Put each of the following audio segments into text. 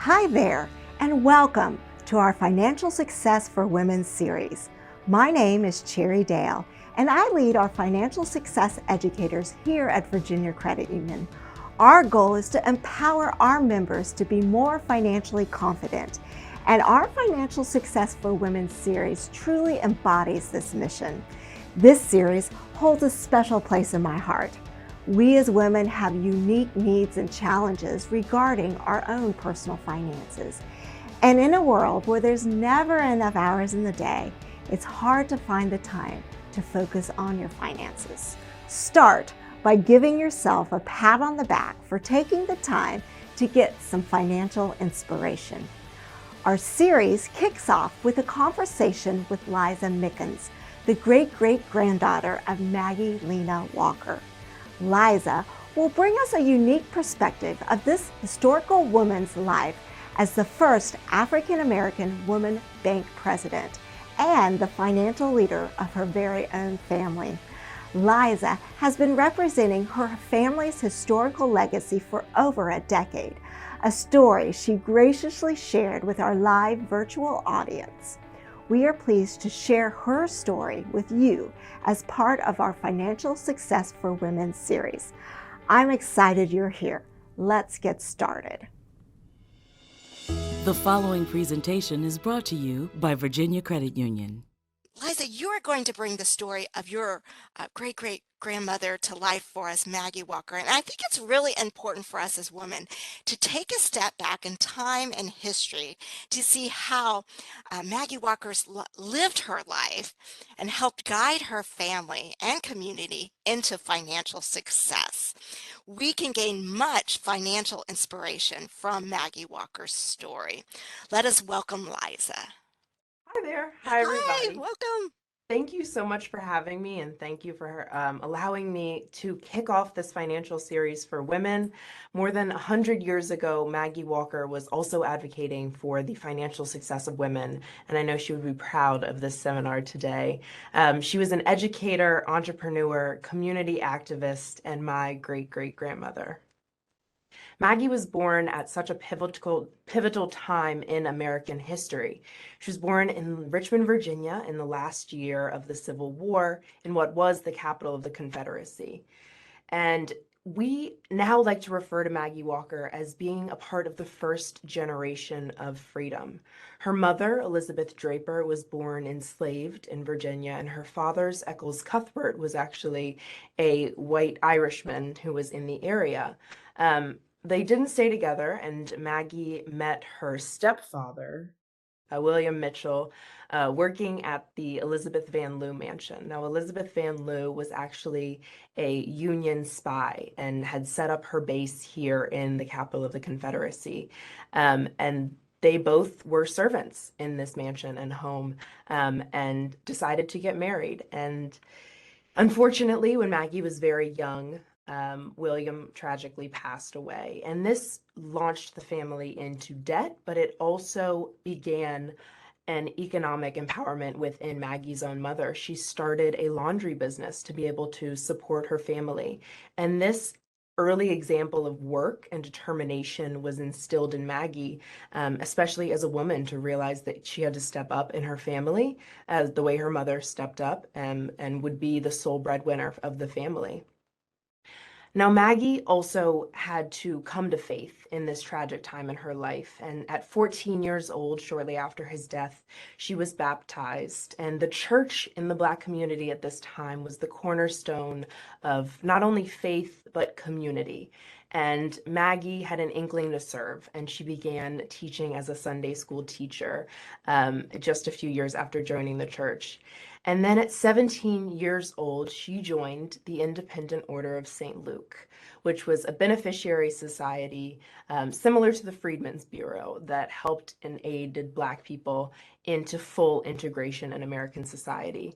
Hi there, and welcome to our Financial Success for Women series. My name is Cherry Dale, and I lead our financial success educators here at Virginia Credit Union. Our goal is to empower our members to be more financially confident, and our Financial Success for Women series truly embodies this mission. This series holds a special place in my heart. We as women have unique needs and challenges regarding our own personal finances. And in a world where there's never enough hours in the day, it's hard to find the time to focus on your finances. Start by giving yourself a pat on the back for taking the time to get some financial inspiration. Our series kicks off with a conversation with Liza Mickens, the great-great-granddaughter of Maggie Lena Walker. Liza will bring us a unique perspective of this historical woman's life as the first African-American woman bank president and the financial leader of her very own family. Liza has been representing her family's historical legacy for over a decade, a story she graciously shared with our live virtual audience. We are pleased to share her story with you as part of our Financial Success for Women series. I'm excited you're here. Let's get started. The following presentation is brought to you by Virginia Credit Union. Liza, you are going to bring the story of your great-great-grandmother to life for us, Maggie Walker. And I think it's really important for us as women to take a step back in time and history to see how Maggie Walker's lived her life and helped guide her family and community into financial success. We can gain much financial inspiration from Maggie Walker's story. Let us welcome Liza. Hi there. Hi, Hi, everybody. welcome. Thank you so much for having me, and thank you for allowing me to kick off this financial series for women. More than 100 years ago, Maggie Walker was also advocating for the financial success of women, and I know she would be proud of this seminar today. She was an educator, entrepreneur, community activist, and my great-great-grandmother. Maggie was born at such a pivotal time in American history. She was born in Richmond, Virginia, in the last year of the Civil War, in what was the capital of the Confederacy. And we now like to refer to Maggie Walker as being a part of the first generation of freedom. Her mother, Elizabeth Draper, was born enslaved in Virginia, and her father's Eccles Cuthbert was actually a white Irishman who was in the area. They didn't stay together, and Maggie met her stepfather, William Mitchell, working at the Elizabeth Van Lew mansion. Now, Elizabeth Van Lew was actually a Union spy and had set up her base here in the capital of the Confederacy. And they both were servants in this mansion and home, and decided to get married. And unfortunately, when Maggie was very young, William tragically passed away, and this launched the family into debt, but it also began an economic empowerment within Maggie's own mother. She started a laundry business to be able to support her family, and this early example of work and determination was instilled in Maggie, especially as a woman, to realize that she had to step up in her family as the way her mother stepped up, and would be the sole breadwinner of the family. Now, Maggie also had to come to faith in this tragic time in her life. And at 14 years old, shortly after his death, she was baptized. And the church in the Black community at this time was the cornerstone of not only faith, but community. And Maggie had an inkling to serve, and she began teaching as a Sunday school teacher just a few years after joining the church. And then at 17 years old, she joined the Independent Order of St. Luke, which was a beneficiary society similar to the Freedmen's Bureau that helped and aided Black people into full integration in American society.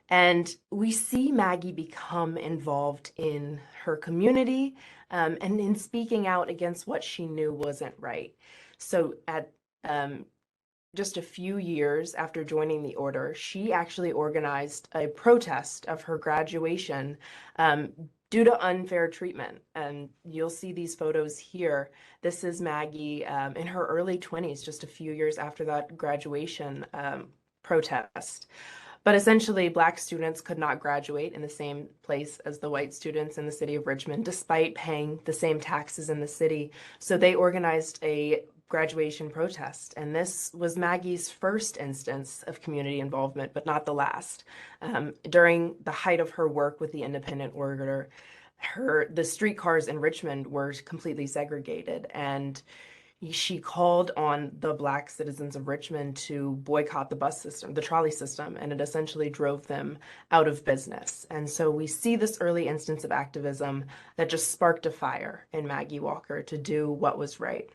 And we see Maggie become involved in her community and in speaking out against what she knew wasn't right. So at just a few years after joining the order, she actually organized a protest of her graduation due to unfair treatment. And you'll see these photos here. This is Maggie in her early 20s, just a few years after that graduation protest. But essentially, Black students could not graduate in the same place as the white students in the city of Richmond, despite paying the same taxes in the city. So they organized a graduation protest. And this was Maggie's first instance of community involvement, but not the last. During the height of her work with the Independent Order, the streetcars in Richmond were completely segregated, and she called on the Black citizens of Richmond to boycott the bus system, the trolley system, and it essentially drove them out of business. And so we see this early instance of activism that just sparked a fire in Maggie Walker to do what was right.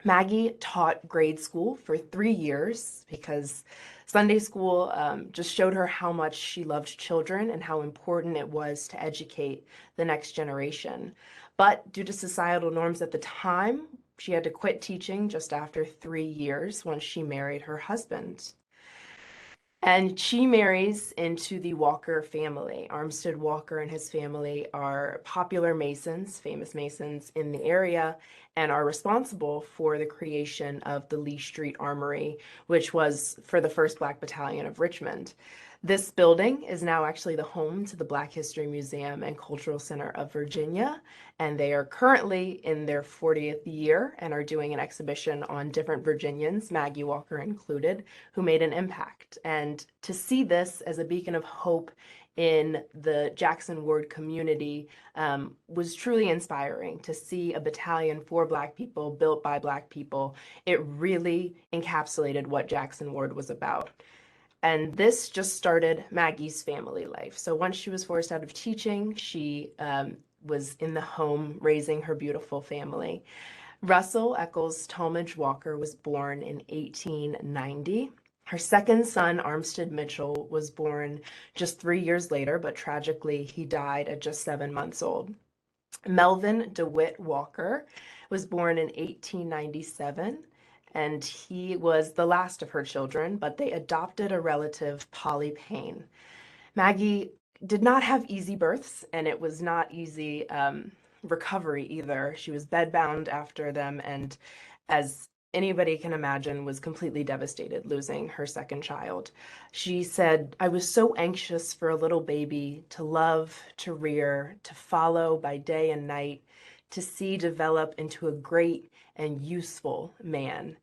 Maggie taught grade school for 3 years because Sunday school just showed her how much she loved children and how important it was to educate the next generation. But due to societal norms at the time, she had to quit teaching just after 3 years once she married her husband. And she marries into the Walker family. Armstead Walker and his family are popular Masons, famous Masons in the area, and are responsible for the creation of the Lee Street Armory, which was for the 1st Black Battalion of Richmond. This building is now actually the home to the Black History Museum and Cultural Center of Virginia, and they are currently in their 40th year and are doing an exhibition on different Virginians, Maggie Walker included, who made an impact. And to see this as a beacon of hope in the Jackson Ward community was truly inspiring. To see a battalion for Black people built by Black people, it really encapsulated what Jackson Ward was about. And this just started Maggie's family life. So once she was forced out of teaching, she was in the home raising her beautiful family. Russell Eccles Talmadge Walker was born in 1890. Her second son, Armstead Mitchell, was born just 3 years later, but tragically he died at just 7 months old. Melvin DeWitt Walker was born in 1897. And he was the last of her children, but they adopted a relative, Polly Payne. Maggie did not have easy births, and it was not easy recovery either. She was bedbound after them, and as anybody can imagine, was completely devastated losing her second child. She said, "I was so anxious for a little baby to love, to rear, to follow by day and night, to see develop into a great and useful man."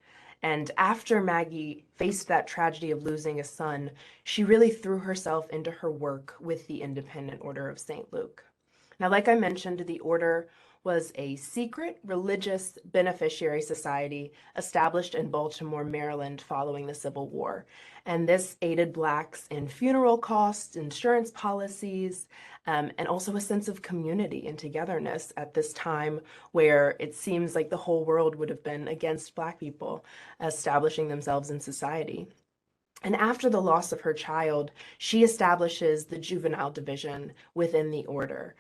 And after Maggie faced that tragedy of losing a son, she really threw herself into her work with the Independent Order of St. Luke. Now, like I mentioned, the order was a secret religious beneficiary society established in Baltimore, Maryland following the Civil War. And this aided Blacks in funeral costs, insurance policies, and also a sense of community and togetherness at this time where it seems like the whole world would have been against Black people establishing themselves in society. And after the loss of her child, she establishes the juvenile division within the order.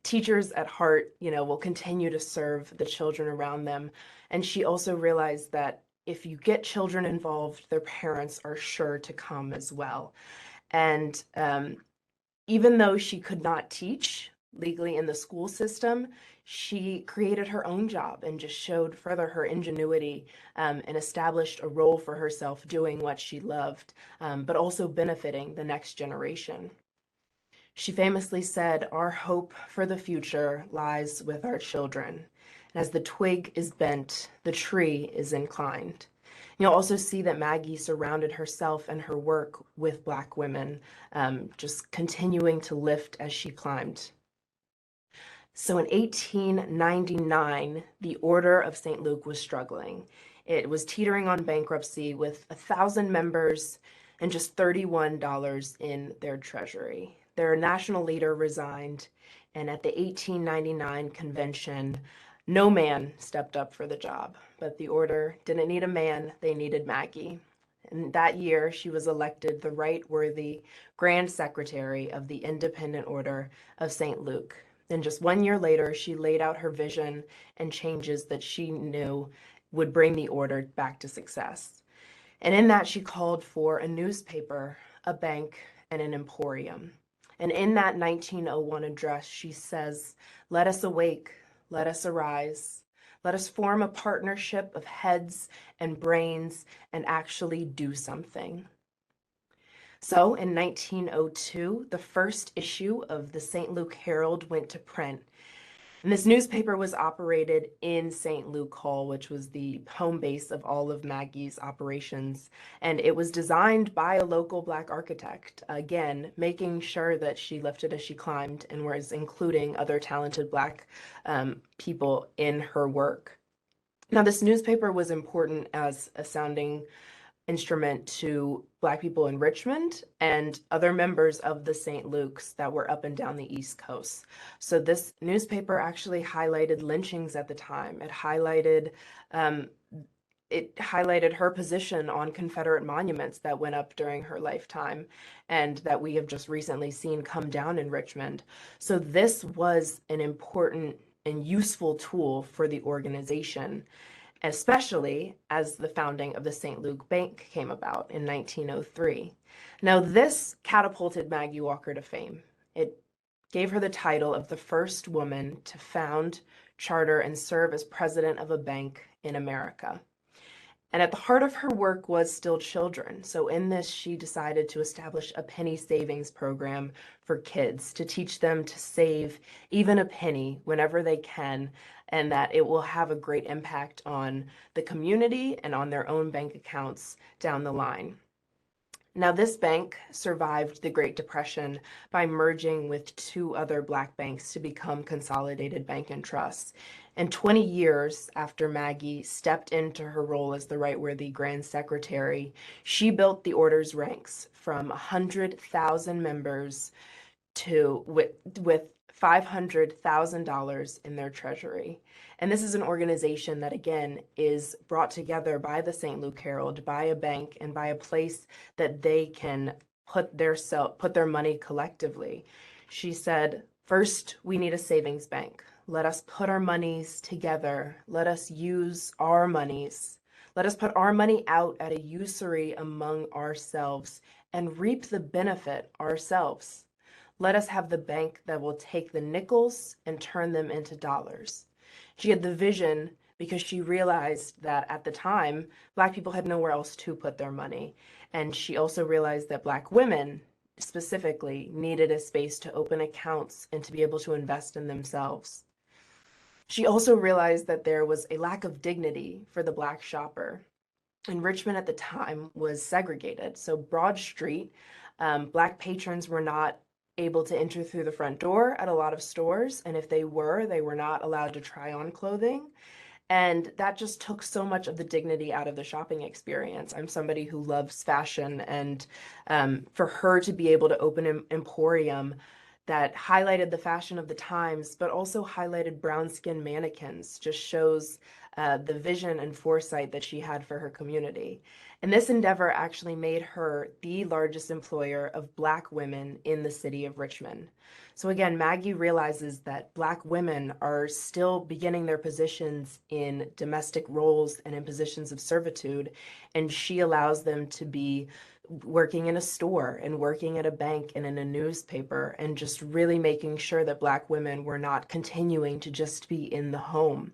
Teachers at heart, will continue to serve the children around them. And she also realized that if you get children involved, their parents are sure to come as well. And even though she could not teach legally in the school system, she created her own job and just showed further her ingenuity and established a role for herself doing what she loved, but also benefiting the next generation. She famously said, "Our hope for the future lies with our children. As the twig is bent, the tree is inclined." You'll also see that Maggie surrounded herself and her work with Black women, just continuing to lift as she climbed. So in 1899, the Order of St. Luke was struggling. It was teetering on bankruptcy with 1,000 members and just $31 in their treasury. Their national leader resigned, and at the 1899 convention, no man stepped up for the job. But the order didn't need a man, they needed Maggie. And that year, she was elected the right worthy Grand Secretary of the Independent Order of St. Luke. And just 1 year later, she laid out her vision and changes that she knew would bring the order back to success. And in that, she called for a newspaper, a bank, and an emporium. And in that 1901 address, she says, "Let us awake, let us arise, let us form a partnership of heads and brains and actually do something." So in 1902, the first issue of the St. Luke Herald went to print. And this newspaper was operated in St. Luke Hall, which was the home base of all of Maggie's operations. And it was designed by a local Black architect, again, making sure that she lifted as she climbed and was including other talented Black people in her work. Now, this newspaper was important as a sounding instrument to Black people in Richmond and other members of the St. Luke's that were up and down the East Coast. So this newspaper actually highlighted lynchings at the time. Um, it highlighted her position on Confederate monuments that went up during her lifetime and that we have just recently seen come down in Richmond. So this was an important and useful tool for the organization, especially as the founding of the St. Luke Bank came about in 1903. Now, this catapulted Maggie Walker to fame. It gave her the title of the first woman to found, charter, and serve as president of a bank in America. And at the heart of her work was still children. So in this, she decided to establish a penny savings program for kids to teach them to save even a penny whenever they can, and that it will have a great impact on the community and on their own bank accounts down the line. Now, this bank survived the Great Depression by merging with two other Black banks to become Consolidated Bank and Trust. And 20 years after Maggie stepped into her role as the right-worthy Grand Secretary, she built the order's ranks from 100,000 members to with $500,000 in their treasury. And this is an organization that, again, is brought together by the St. Luke Herald, by a bank, and by a place that they can put their money collectively. She said, "First, we need a savings bank. Let us put our monies together. Let us use our monies. Let us put our money out at a usury among ourselves and reap the benefit ourselves. Let us have the bank that will take the nickels and turn them into dollars." She had the vision because she realized that at the time, Black people had nowhere else to put their money. And she also realized that Black women specifically needed a space to open accounts and to be able to invest in themselves. She also realized that there was a lack of dignity for the Black shopper. And Richmond at the time was segregated. So Broad Street, Black patrons were not able to enter through the front door at a lot of stores. And if they were not allowed to try on clothing. And that just took so much of the dignity out of the shopping experience. I'm somebody who loves fashion, and for her to be able to open an emporium that highlighted the fashion of the times, but also highlighted brown skin mannequins, just shows the vision and foresight that she had for her community. And this endeavor actually made her the largest employer of Black women in the city of Richmond. So again, Maggie realizes that Black women are still beginning their positions in domestic roles and in positions of servitude, and she allows them to be working in a store and working at a bank and in a newspaper, and just really making sure that Black women were not continuing to just be in the home.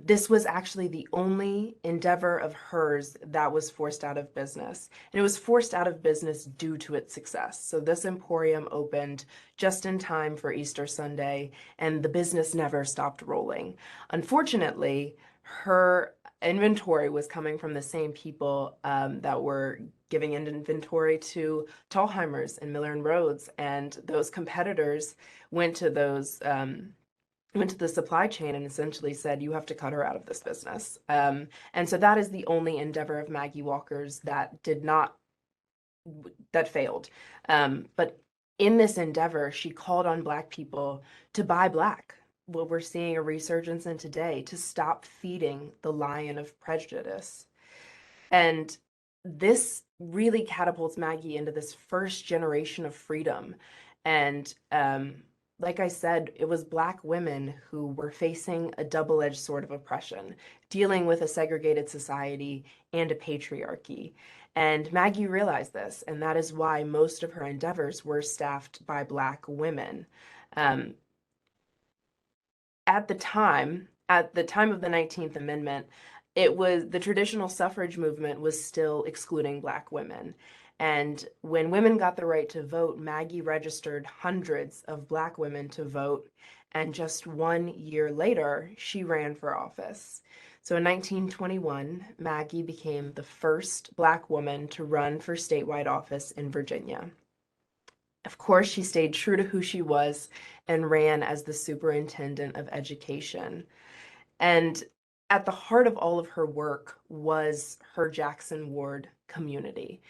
This was actually the only endeavor of hers that was forced out of business. And it was forced out of business due to its success. So this emporium opened just in time for Easter Sunday, and the business never stopped rolling. Unfortunately, her inventory was coming from the same people that were giving inventory to Tallheimers and Miller and Rhodes, and those competitors went to the supply chain and essentially said, "You have to cut her out of this business." And so that is the only endeavor of Maggie Walker's that failed. But in this endeavor, she called on Black people to buy Black, what we're seeing a resurgence in today, to stop feeding the lion of prejudice. And this really catapults Maggie into this first generation of freedom. And like I said, it was Black women who were facing a double-edged sword of oppression, dealing with a segregated society and a patriarchy. And Maggie realized this, and that is why most of her endeavors were staffed by Black women. Um, at the time of the 19th Amendment, it was the traditional suffrage movement was still excluding Black women. And when women got the right to vote, Maggie registered hundreds of Black women to vote. And just 1 year later, she ran for office. So in 1921, Maggie became the first Black woman to run for statewide office in Virginia. Of course, she stayed true to who she was and ran as the superintendent of education. And at the heart of all of her work was her Jackson Ward community.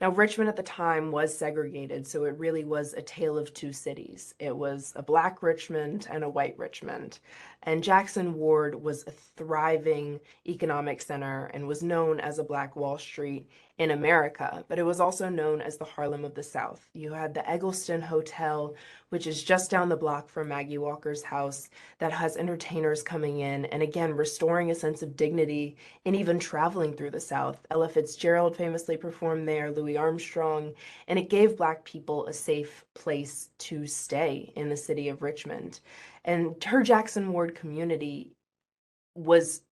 Now, Richmond at the time was segregated, so it really was a tale of two cities. It was a Black Richmond and a white Richmond. And Jackson Ward was a thriving economic center and was known as a Black Wall Street in America, but it was also known as the Harlem of the South. You had the Eggleston Hotel, which is just down the block from Maggie Walker's house, that has entertainers coming in and again restoring a sense of dignity and even traveling through the South. Ella Fitzgerald famously performed there, Louis Armstrong, and it gave Black people a safe place to stay in the city of Richmond. And her Jackson Ward community was,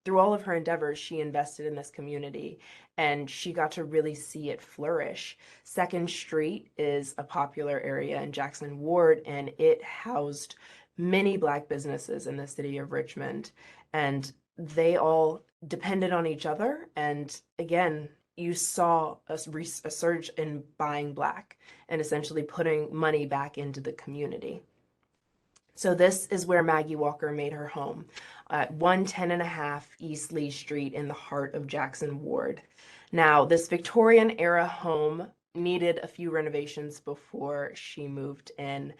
through all of her endeavors, she invested in this community and she got to really see it flourish. Second Street is a popular area in Jackson Ward, and it housed many Black businesses in the city of Richmond, and they all depended on each other. And again, you saw a surge in buying Black and essentially putting money back into the community. So this is where Maggie Walker made her home, at 110.5 East Lee Street in the heart of Jackson Ward. Now, this Victorian era home needed a few renovations before she moved in.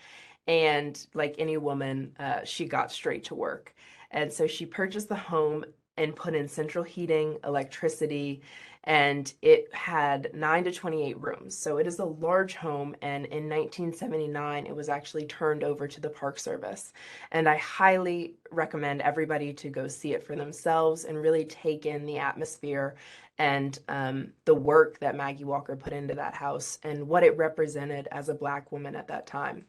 And like any woman, she got straight to work. And so she purchased the home and put in central heating, electricity, and it had 9 to 28 rooms. So it is a large home, and in 1979, it was actually turned over to the Park Service. And I highly recommend everybody to go see it for themselves and really take in the atmosphere and the work that Maggie Walker put into that house and what it represented as a Black woman at that time.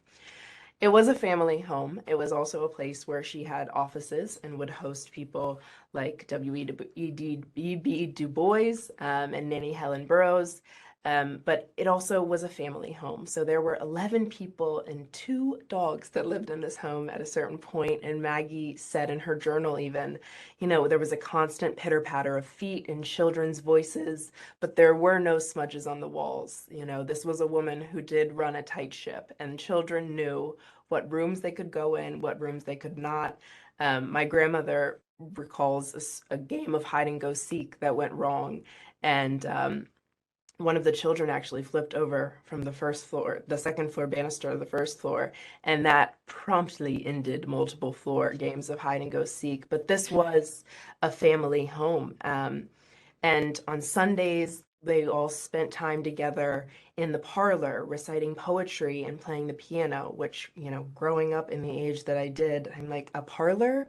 It was a family home. It was also a place where she had offices and would host people like W.E.B. Du Bois and Nanny Helen Burroughs. But it also was a family home. So there were 11 people and 2 dogs that lived in this home at a certain point. And Maggie said in her journal even, there was a constant pitter-patter of feet and children's voices, but there were no smudges on the walls. This was a woman who did run a tight ship, and children knew what rooms they could go in, what rooms they could not. My grandmother recalls a game of hide and go seek that went wrong, and one of the children actually flipped over from the second floor banister to the first floor, and that promptly ended multiple floor games of hide and go seek. But this was a family home. And on Sundays, they all spent time together in the parlor reciting poetry and playing the piano, which, growing up in the age that I did, I'm like, a parlor?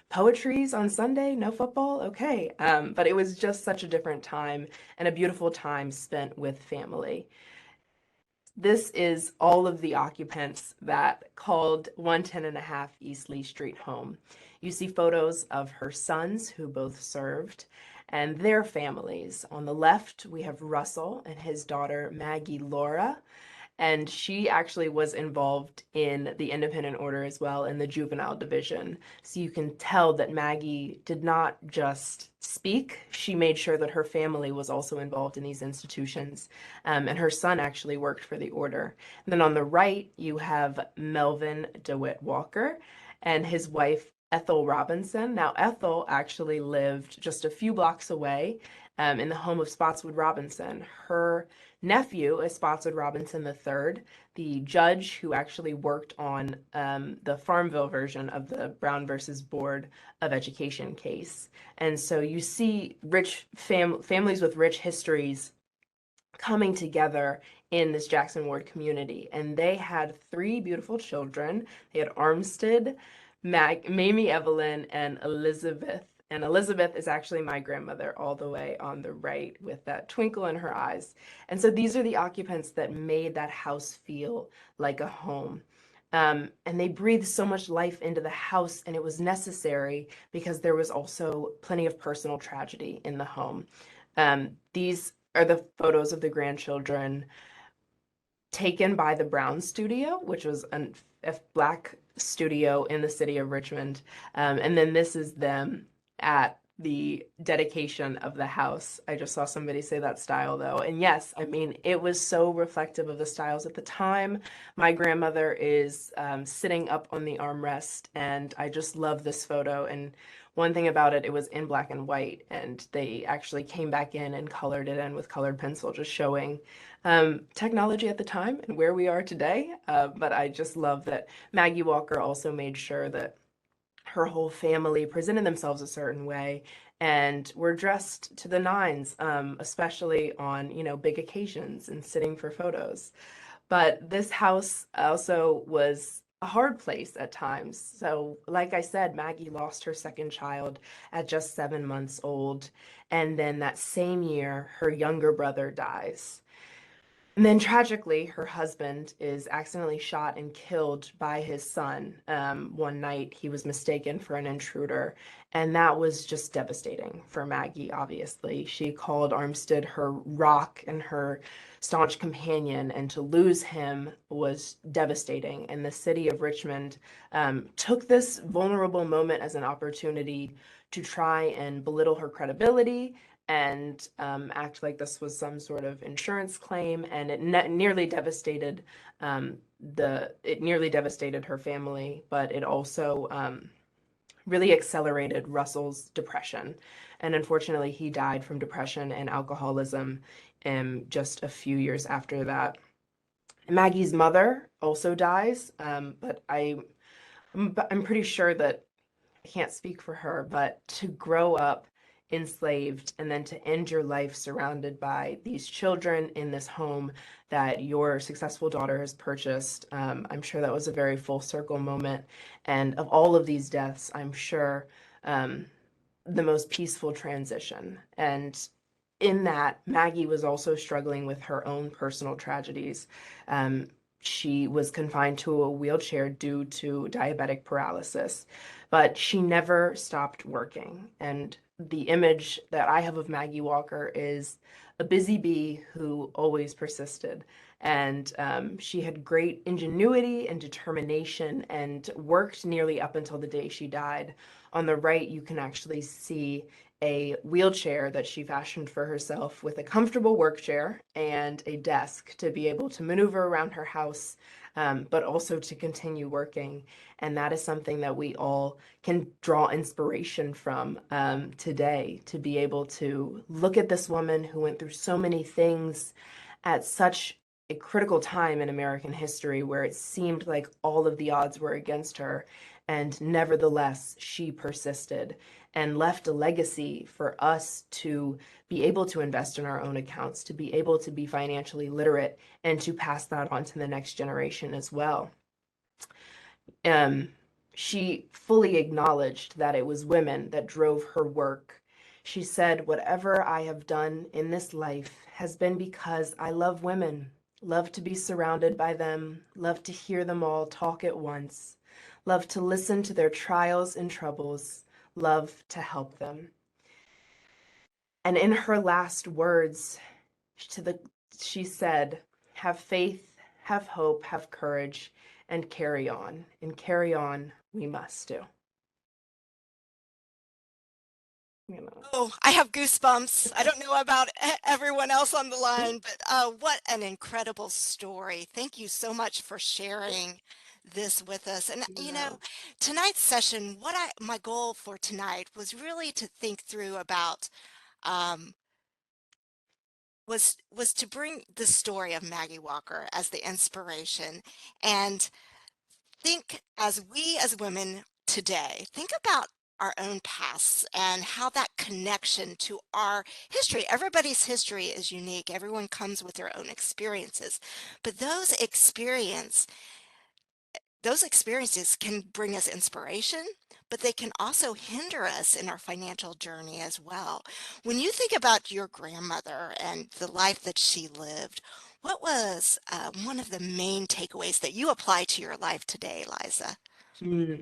Poetry's on Sunday, no football? Okay. But it was just such a different time and a beautiful time spent with family. This is all of the occupants that called 110.5 East Lee Street home. You see photos of her sons who both served and their families. On the left, we have Russell and his daughter, Maggie Laura. And she actually was involved in the independent order as well in the juvenile division. So you can tell that Maggie did not just speak, she made sure that her family was also involved in these institutions. And her son actually worked for the order. And then on the right, you have Melvin DeWitt Walker and his wife, Ethel Robinson. Now, Ethel actually lived just a few blocks away in the home of Spotswood Robinson. Her nephew is Spotswood Robinson III, the judge who actually worked on the Farmville version of the Brown versus Board of Education case. And so you see rich families with rich histories coming together in this Jackson Ward community. And they had three beautiful children. They had Armstead, Mamie Evelyn, and Elizabeth. And Elizabeth is actually my grandmother, all the way on the right with that twinkle in her eyes. And so these are the occupants that made that house feel like a home. And they breathed so much life into the house, and it was necessary because there was also plenty of personal tragedy in the home. These are the photos of the grandchildren taken by the Brown Studio, which was a black studio in the city of Richmond. And then this is them at the dedication of the house. I just saw somebody say that style though. And yes, I mean, it was so reflective of the styles at the time. My grandmother is sitting up on the armrest, and I just love this photo. And one thing about it, it was in black and white, and they actually came back in and colored it in with colored pencil, just showing technology at the time and where we are today. But I just love that Maggie Walker also made sure that her whole family presented themselves a certain way and were dressed to the nines, especially on, big occasions and sitting for photos. But this house also was a hard place at times. So, like I said, Maggie lost her second child at just 7 months old. And then that same year, her younger brother dies. And then tragically, her husband is accidentally shot and killed by his son. One night, he was mistaken for an intruder, and that was just devastating for Maggie, obviously. She called Armstead her rock and her staunch companion, and to lose him was devastating. And the city of Richmond took this vulnerable moment as an opportunity to try and belittle her credibility and act like this was some sort of insurance claim, and it nearly devastated it nearly devastated her family, but it also really accelerated Russell's depression, and unfortunately, he died from depression and alcoholism just a few years after that. Maggie's mother also dies, but I'm pretty sure that I can't speak for her, but to grow up enslaved and then to end your life surrounded by these children in this home that your successful daughter has purchased, I'm sure that was a very full circle moment. And of all of these deaths, I'm sure the most peaceful transition. And in that, Maggie was also struggling with her own personal tragedies. She was confined to a wheelchair due to diabetic paralysis, but she never stopped working. And the image that I have of Maggie Walker is a busy bee who always persisted. And she had great ingenuity and determination and worked nearly up until the day she died. On the right, you can actually see a wheelchair that she fashioned for herself with a comfortable work chair and a desk to be able to maneuver around her house, but also to continue working. And that is something that we all can draw inspiration from today, to be able to look at this woman who went through so many things at such a critical time in American history where it seemed like all of the odds were against her. And nevertheless, she persisted and left a legacy for us to be able to invest in our own accounts, to be able to be financially literate, and to pass that on to the next generation as well. She fully acknowledged that it was women that drove her work. She said, "Whatever I have done in this life has been because I love women, love to be surrounded by them, love to hear them all talk at once, love to listen to their trials and troubles, love to help them." And in her last words she said, "Have faith, have hope, have courage, and carry on. And carry on we must do." Oh, I have goosebumps. I don't know about everyone else on the line, but what an incredible story. Thank you so much for sharing this with us. And Yeah. tonight's session, my goal for tonight was really to think through about um, was to bring the story of Maggie Walker as the inspiration, and think as we as women today think about our own pasts and how that connection to our history. Everybody's history is unique. Everyone comes with their own experiences, but those experiences can bring us inspiration, but they can also hinder us in our financial journey as well. When you think about your grandmother and the life that she lived, what was one of the main takeaways that you apply to your life today, Liza? Hmm.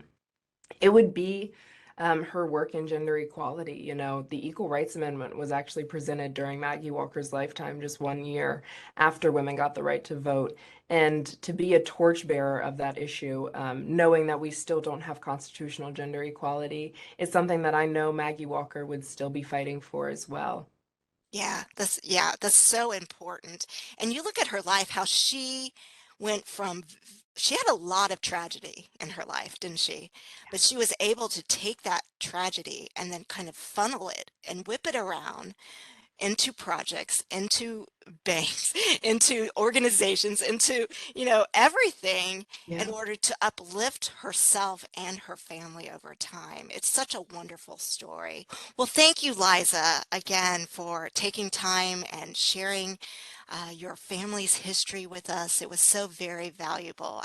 It would be her work in gender equality. The Equal Rights Amendment was actually presented during Maggie Walker's lifetime, just 1 year after women got the right to vote. And to be a torchbearer of that issue, knowing that we still don't have constitutional gender equality, is something that I know Maggie Walker would still be fighting for as well. Yeah, that's so important. And you look at her life, how she went from she had a lot of tragedy in her life, didn't she? But she was able to take that tragedy and then kind of funnel it and whip it around into projects, into banks, into organizations, into, everything in Yeah. order to uplift herself and her family over time. It's such a wonderful story. Well, thank you, Liza, again for taking time and sharing your family's history with us. It was so very valuable.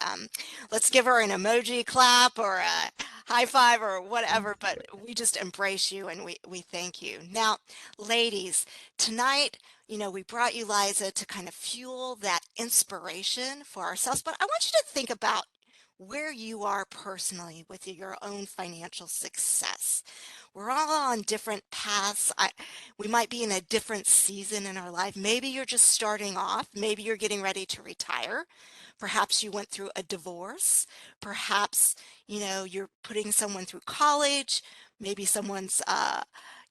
Let's give her an emoji clap or a high five or whatever, but we just embrace you and we thank you. Now, ladies, tonight, we brought you, Liza, to kind of fuel that inspiration for ourselves, but I want you to think about where you are personally with your own financial success. We're all on different paths. We might be in a different season in our life. Maybe you're just starting off. Maybe you're getting ready to retire. Perhaps you went through a divorce. Perhaps, you're putting someone through college. Maybe someone's,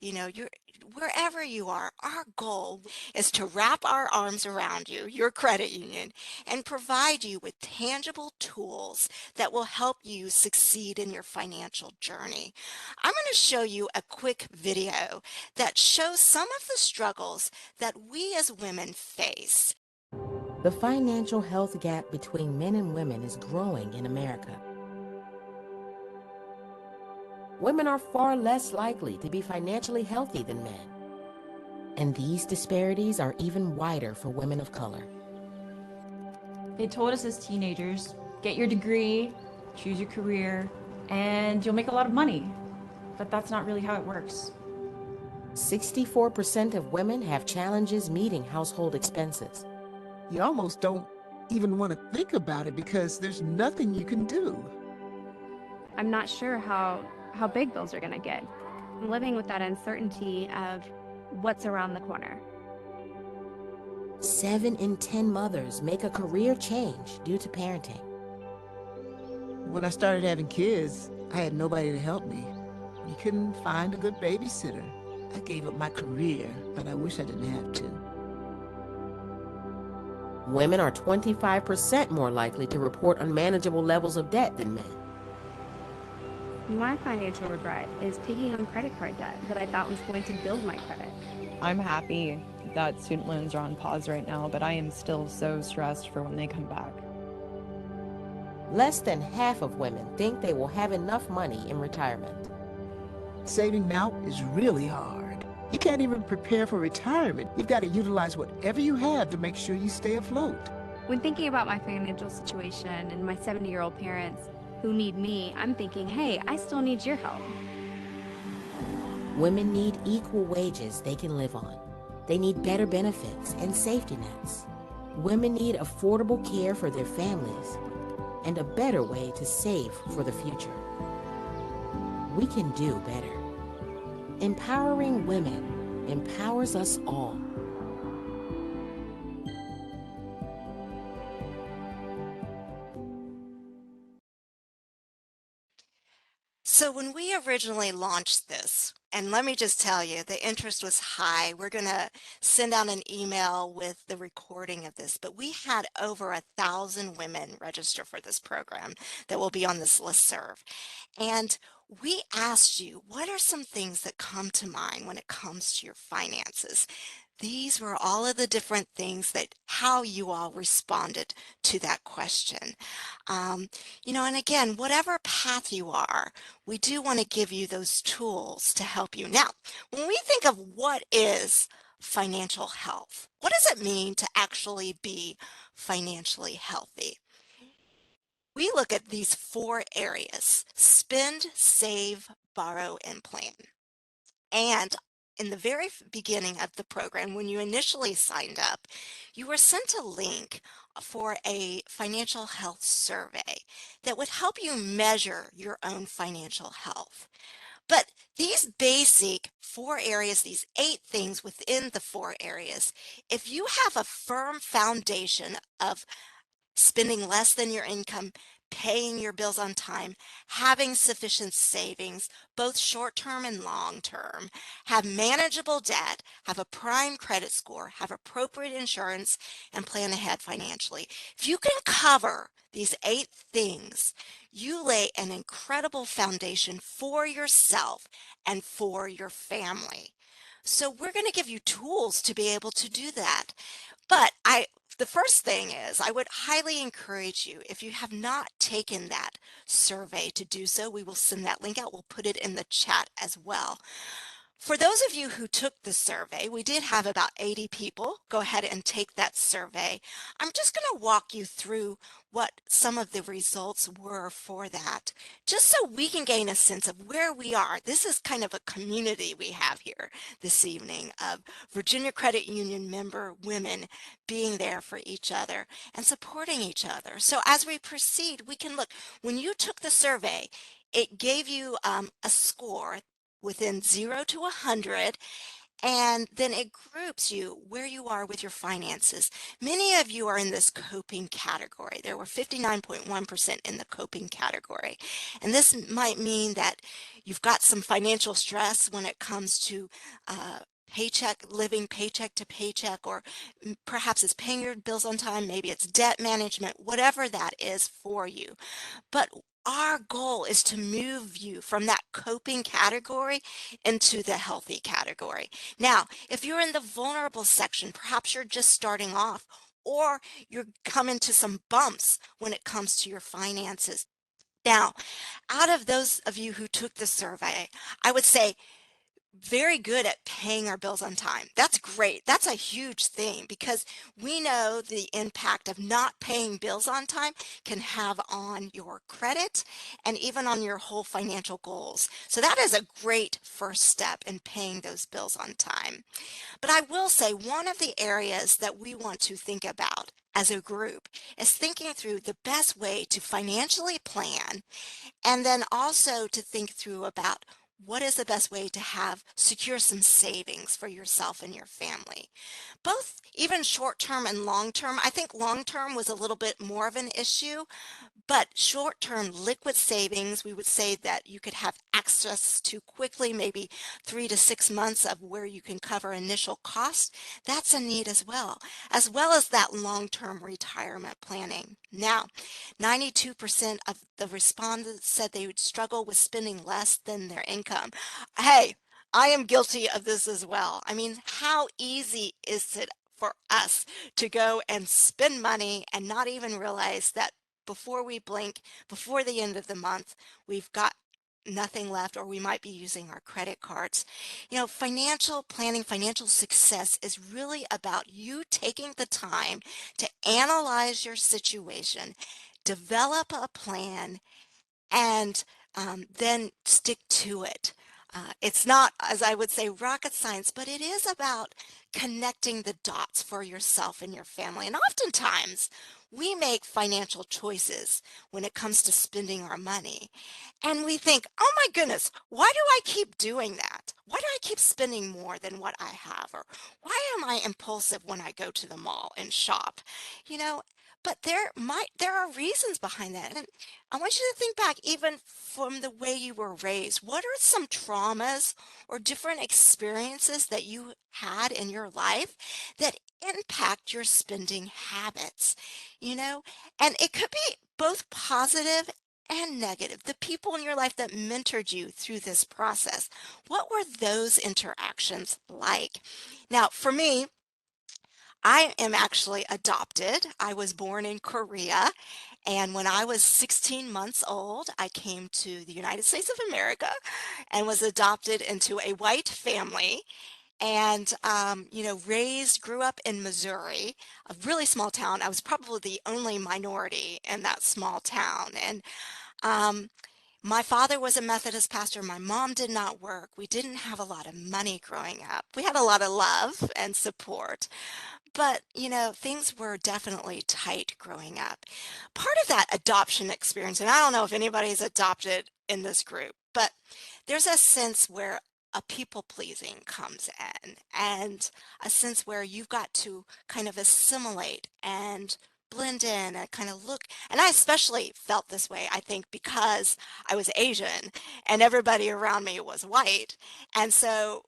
you're wherever you are, our goal is to wrap our arms around you, your credit union, and provide you with tangible tools that will help you succeed in your financial journey. I'm going to show you a quick video that shows some of the struggles that we as women face. The financial health gap between men and women is growing in America. Women are far less likely to be financially healthy than men. And these disparities are even wider for women of color. They told us as teenagers, get your degree, choose your career, and you'll make a lot of money. But that's not really how it works. 64% of women have challenges meeting household expenses. You almost don't even want to think about it because there's nothing you can do. I'm not sure how big bills are going to get. I'm living with that uncertainty of what's around the corner. 7 in 10 mothers make a career change due to parenting. When I started having kids, I had nobody to help me. We couldn't find a good babysitter. I gave up my career, but I wish I didn't have to. Women are 25% more likely to report unmanageable levels of debt than men. My financial regret is taking on credit card debt that I thought was going to build my credit. I'm happy that student loans are on pause right now, but I am still so stressed for when they come back. Less than half of women think they will have enough money in retirement. Saving now is really hard. You can't even prepare for retirement. You've got to utilize whatever you have to make sure you stay afloat. When thinking about my financial situation and my 70-year-old parents who need me, I'm thinking, hey, I still need your help. Women need equal wages they can live on. They need better benefits and safety nets. Women need affordable care for their families and a better way to save for the future. We can do better. Empowering women empowers us all. So when we originally launched this, and let me just tell you, the interest was high. We're going to send out an email with the recording of this, but we had over 1,000 women register for this program that will be on this listserv. And we asked you, what are some things that come to mind when it comes to your finances? these were all of the different things that how you all responded to that question. Um, and again, whatever path you are, we do want to give you those tools to help you. Now, when we think of what is financial health, what does it mean to actually be financially healthy? We look at these four areas: spend, save, borrow, and plan. And in the very beginning of the program, when you initially signed up, you were sent a link for a financial health survey that would help you measure your own financial health. But these basic four areas, these 8 things within the 4 areas, if you have a firm foundation of spending less than your income, paying your bills on time, having sufficient savings, both short term and long term, have manageable debt, have a prime credit score, have appropriate insurance, and plan ahead financially. If you can cover these 8 things, you lay an incredible foundation for yourself and for your family. So we're going to give you tools to be able to do that. But the first thing is, I would highly encourage you, if you have not taken that survey, to do so. We will send that link out. We'll put it in the chat as well. For those of you who took the survey, we did have about 80 people go ahead and take that survey. I'm just going to walk you through what some of the results were for that, just so we can gain a sense of where we are. This is kind of a community we have here this evening of Virginia Credit Union member women being there for each other and supporting each other. So as we proceed, we can look. When you took the survey, it gave you a score within 0 to 100, and then it groups you where you are with your finances. Many of you are in this coping category. There were 59.1% in the coping category. And this might mean that you've got some financial stress when it comes to living paycheck to paycheck, or perhaps it's paying your bills on time, maybe it's debt management, whatever that is for you. But our goal is to move you from that coping category into the healthy category. Now, if you're in the vulnerable section, perhaps you're just starting off, or you're coming to some bumps when it comes to your finances. Now, out of those of you who took the survey, I would say very good at paying our bills on time. That's great. That's a huge thing, because we know the impact of not paying bills on time can have on your credit and even on your whole financial goals. So that is a great first step in paying those bills on time. But I will say, one of the areas that we want to think about as a group is thinking through the best way to financially plan, and then also to think through about what is the best way to have secure some savings for yourself and your family. Both even short term and long term. I think long term was a little bit more of an issue, but short-term liquid savings, we would say that you could have access to quickly, maybe 3 to 6 months of where you can cover initial costs. That's a need as well as that long-term retirement planning. Now, 92% of the respondents said they would struggle with spending less than their income. Hey, I am guilty of this as well. I mean, how easy is it for us to go and spend money and not even realize that before we blink, before the end of the month, we've got nothing left, or we might be using our credit cards. Financial planning, financial success is really about you taking the time to analyze your situation, develop a plan, and then stick to it. It's not, as I would say, rocket science, but it is about connecting the dots for yourself and your family. And oftentimes, we make financial choices when it comes to spending our money. And we think, oh my goodness, why do I keep doing that? Why do I keep spending more than what I have? Or why am I impulsive when I go to the mall and shop? You know, but there are reasons behind that. And I want you to think back, even from the way you were raised. What are some traumas or different experiences that you had in your life that impact your spending habits? You know, and it could be both positive and negative, the people in your life that mentored you through this process, what were those interactions like? Now, for me, I am actually adopted. I was born in Korea, and when I was 16 months old, I came to the United States of America and was adopted into a white family and grew up in Missouri, a really small town. I was probably the only minority in that small town. And um, my father was a Methodist pastor. My mom did not work. We didn't have a lot of money growing up. We had a lot of love and support. But, things were definitely tight growing up. Part of that adoption experience, and I don't know if anybody's adopted in this group, but there's a sense where a people pleasing comes in and a sense where you've got to kind of assimilate and blend in and kind of look. And I especially felt this way, I think, because I was Asian and everybody around me was white. And so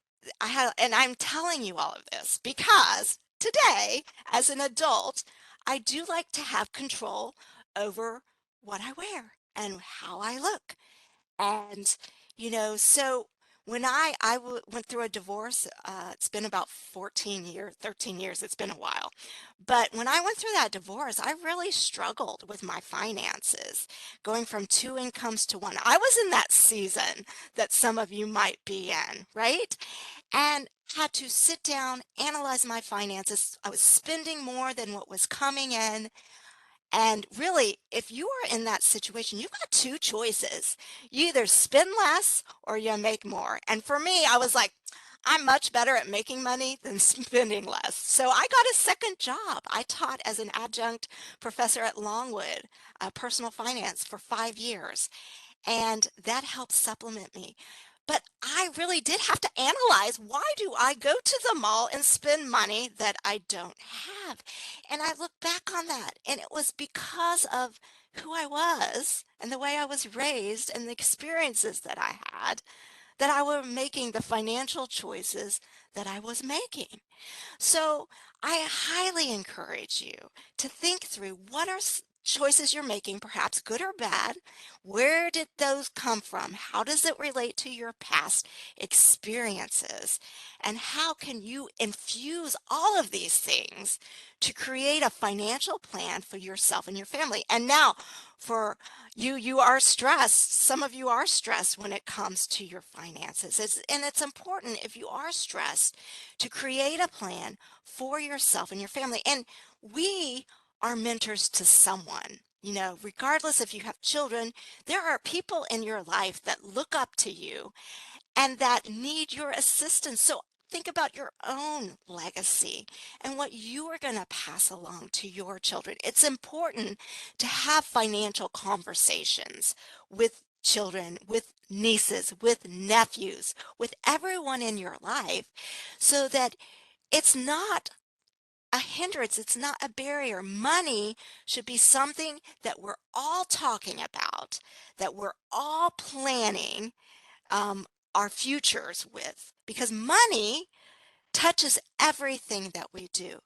and I'm telling you all of this because today, as an adult, I do like to have control over what I wear and how I look. And, so when went through a divorce, it's been about 14 years, 13 years, it's been a while. But when I went through that divorce, I really struggled with my finances, going from two incomes to one. I was in that season that some of you might be in, right? And had to sit down, analyze my finances. I was spending more than what was coming in. And really, if you are in that situation, you've got two choices. You either spend less or you make more. And for me, I was like, I'm much better at making money than spending less. So I got a second job. I taught as an adjunct professor at Longwood, personal finance for 5 years and that helps supplement me. But I really did have to analyze, why do I go to the mall and spend money that I don't have? And I look back on that, and it was because of who I was and the way I was raised and the experiences that I had that I was making the financial choices that I was making. So I highly encourage you to think through what are choices you're making, perhaps good or bad. Where did those come from? How does it relate to your past experiences? And how can you infuse all of these things to create a financial plan for yourself and your family? And now for you, you are stressed. Some of you are stressed when it comes to your finances. And it's important, if you are stressed, to create a plan for yourself and your family. And we are mentors to someone. Regardless if you have children, there are people in your life that look up to you and that need your assistance. So think about your own legacy and what you are going to pass along to your children. It's important to have financial conversations with children, with nieces, with nephews, with everyone in your life so that it's not a hindrance, it's not a barrier. Money should be something that we're all talking about, that we're all planning our futures with, because money touches everything that we do.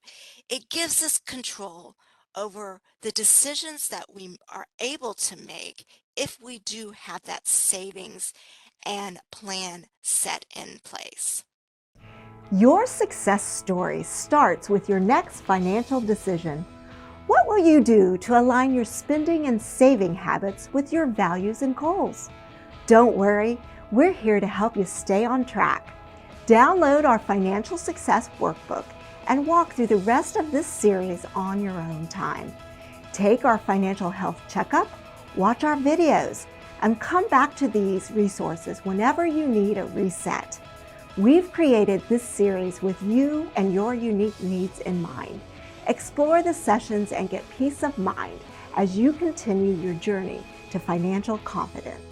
It gives us control over the decisions that we are able to make if we do have that savings and plan set in place. Your success story starts with your next financial decision. What will you do to align your spending and saving habits with your values and goals? Don't worry, we're here to help you stay on track. Download our Financial Success Workbook and walk through the rest of this series on your own time. Take our financial health checkup, watch our videos, and come back to these resources whenever you need a reset. We've created this series with you and your unique needs in mind. Explore the sessions and get peace of mind as you continue your journey to financial confidence.